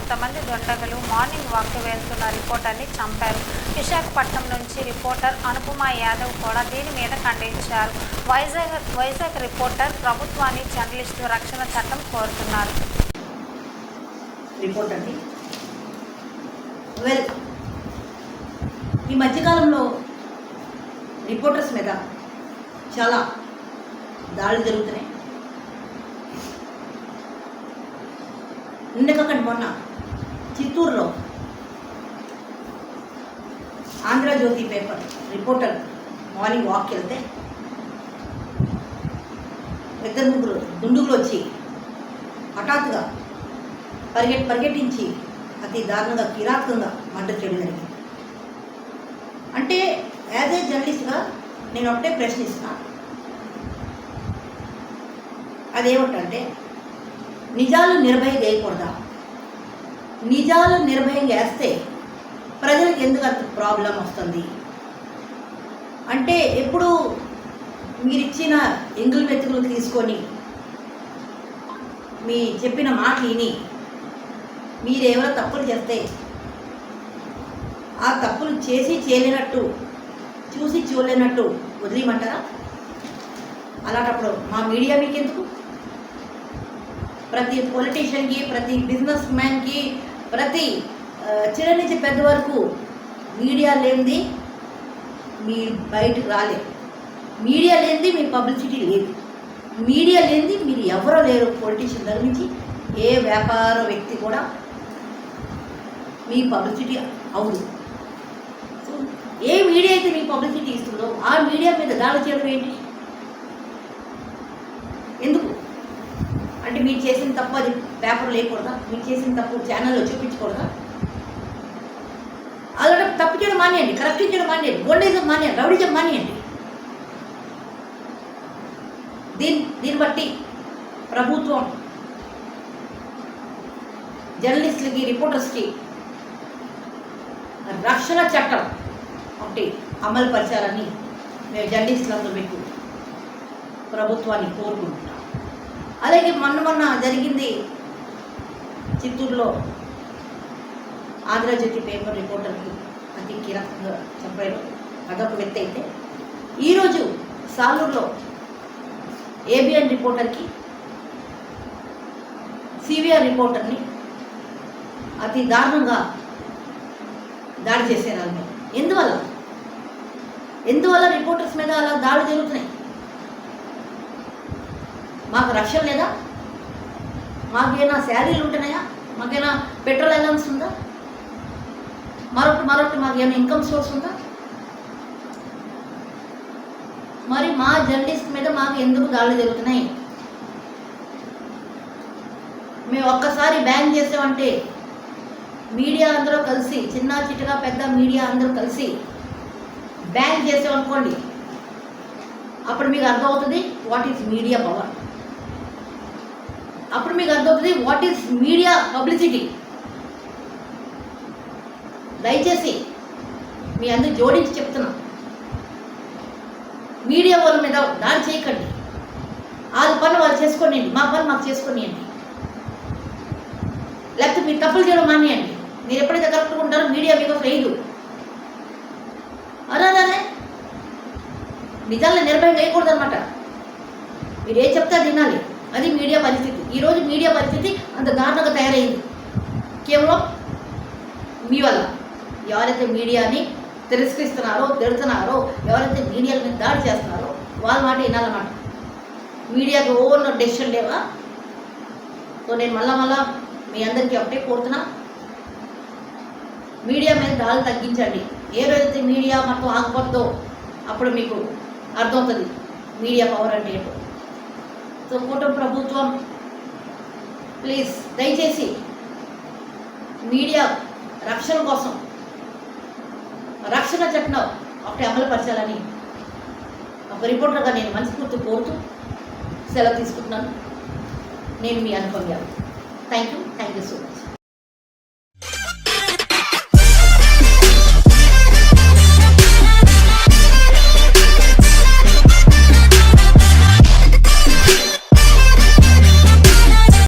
కొంతమంది దుండగులు మార్నింగ్ వాక్కి వెళ్తున్న రిపోర్టర్ని చంపారు. విశాఖపట్నం నుంచి రిపోర్టర్ అనుపమ యాదవ్ కూడా దీని మీద ఖండించారు. వైజాగ్ రిపోర్టర్ ప్రభుత్వాన్ని జర్నలిస్టు రక్షణ చట్టం కోరుతున్నారు. ఈ మధ్యకాలంలో రిపోర్టర్స్ మీద చాలా దాడులు జరుగుతున్నాయి. నిన్నకంటే మొన్న చిత్తూరులో ఆంధ్రజ్యోతి పేపర్ రిపోర్టర్ మార్నింగ్ వాక్కి వెళ్తే ఇద్దరు ముగ్గురు దుండుగులు వచ్చి హఠాత్తుగా పరిగెట్టించి అతి దారుణంగా కిరాతకంగా మర్డర్ చేయడం జరిగింది. అంటే యాజ్ ఏ జర్నలిస్ట్గా నేను ఒకటే ప్రశ్నిస్తున్నాను. అదేమిటంటే నిజాలు నిర్భయంగా వేయకూడదా? నిజాలు నిర్భయంగా వేస్తే ప్రజలకు ఎందుకు అంత ప్రాబ్లం వస్తుంది? అంటే ఎప్పుడు మీరిచ్చిన ఎంగులు మెతుకులు తీసుకొని మీ చెప్పిన మాట విని మీరేమైనా తప్పులు చేస్తే ఆ తప్పులు చేసి చేయలేనట్టు చూసి చూడలేనట్టు వదిలేయమంటారా? అలాంటప్పుడు మా మీడియా మీకెందుకు? ప్రతి పొలిటీషియన్కి, ప్రతి బిజినెస్ మ్యాన్కి, ప్రతి చిన్న నుంచి పెద్ద వరకు మీడియా లేనిది మీ బయటకు రాలేదు. మీడియా లేనిది మీ పబ్లిసిటీ లేదు. మీడియా లేనిది మీరు ఎవరో లేరు. పొలిటీషియన్ దగ్గర నుంచి ఏ వ్యాపార వ్యక్తి కూడా మీ పబ్లిసిటీ అవును. సో ఏ మీడియా అయితే మీ పబ్లిసిటీ ఇస్తుందో ఆ మీడియా మీద దాడి చేయడం ఏంటి? ఎందుకు అంటే మీరు చేసిన తప్పు అది పేపర్ లేకూడదా? మీరు చేసిన తప్పు ఛానల్లో చూపించకూడదా? అలాంటి తప్పు చేయడం మానేయండి, కరప్షన్ చేయడం మానేయండి, గోల్డేజం మానేయండి, రౌడీజం మానేయండి. దీన్ని బట్టి ప్రభుత్వం జర్నలిస్టులకి, రిపోర్టర్స్కి రక్షణ చట్టం ఒకటి అమలు పరచాలని మేము జర్నలిస్టులందరూ మీకు ప్రభుత్వాన్ని కోరుకుంటున్నాం. అలాగే మొన్న జరిగింది చిత్తూరులో ఆంధ్రజ్యోతి పేపర్ రిపోర్టర్కి అతి కీలకంగా చంపారు. అదొక వ్యక్తి అయితే ఈరోజు సాలూరులో ఏబిఎన్ రిపోర్టర్కి, సివిఆర్ రిపోర్టర్ని అతి దారుణంగా దాడి చేశారు. వాళ్ళు ఎందువల్ల రిపోర్టర్స్ మీద అలా దాడి జరుగుతున్నాయి? మాకు రక్షణ లేదా? మాకేమైనా శాలరీలు ఉంటున్నాయా? మాకైనా పెట్రోల్ అలవెన్స్ ఉందా? మరొకటి మాకేమైనా ఇన్కమ్ సోర్స్ ఉందా? మరి మా జర్నలిస్ట్ మీద మాకు ఎందుకు దాడులు జరుగుతున్నాయి? మేము ఒక్కసారి బ్యాన్ చేసామంటే మీడియా అందరూ కలిసి, చిన్న చిట్టగా పెద్ద మీడియా అందరూ కలిసి బ్యాన్ చేసామనుకోండి, అప్పుడు మీకు అర్థమవుతుంది వాట్ ఈజ్ మీడియా పవర్. అప్పుడు మీకు అర్థమవుతుంది వాట్ ఈజ్ మీడియా పబ్లిసిటీ. దయచేసి మీ అందరూ జోడించి చెప్తున్నా, మీడియా వాళ్ళ మీద దాడి చేయకండి. వాళ్ళ పని వాళ్ళు చేసుకోండి, మా పని మాకు చేసుకోనియండి. లేకపోతే మీరు తప్పులు చేయడం మానేయండి. మీరు ఎప్పుడైతే కరెక్ట్గా ఉంటారో మీడియా మీకు వేయదు. అలానే నిజాలను నిర్భయం వేయకూడదు అనమాట. మీరు ఏ చెప్తే తినాలి. అది మీడియా పరిస్థితి. ఈరోజు మీడియా పరిస్థితి అంత దారుణంగా తయారైంది కేవలం మీ వల్ల. ఎవరైతే మీడియాని తిరస్కరిస్తున్నారో, తిడుతున్నారో, ఎవరైతే మీడియాల మీద దాడి చేస్తున్నారో వాళ్ళ మాట వినాలన్నమాట. మీడియాకి ఓవర్ డెసిషన్ లేవా? సో నేను మళ్ళా మీ అందరికీ ఒకటే కోరుతున్నా, మీడియా మీద దాడులు తగ్గించండి. ఏ రోజైతే మీడియా మొత్తం ఆగిపోతుందో అప్పుడు మీకు అర్థమవుతుంది మీడియా పవర్ అంటే ఏంటో. సో కూటమి ప్రభుత్వం ప్లీజ్ దయచేసి మీడియా రక్షణ కోసం రక్షణ చట్టం ఒకటి అమలు పరచాలని ఒక రిపోర్టర్గా నేను మనస్ఫూర్తి కోరుతూ సెలవు తీసుకుంటున్నాను. నేను మీ Anupama. Thank you so much.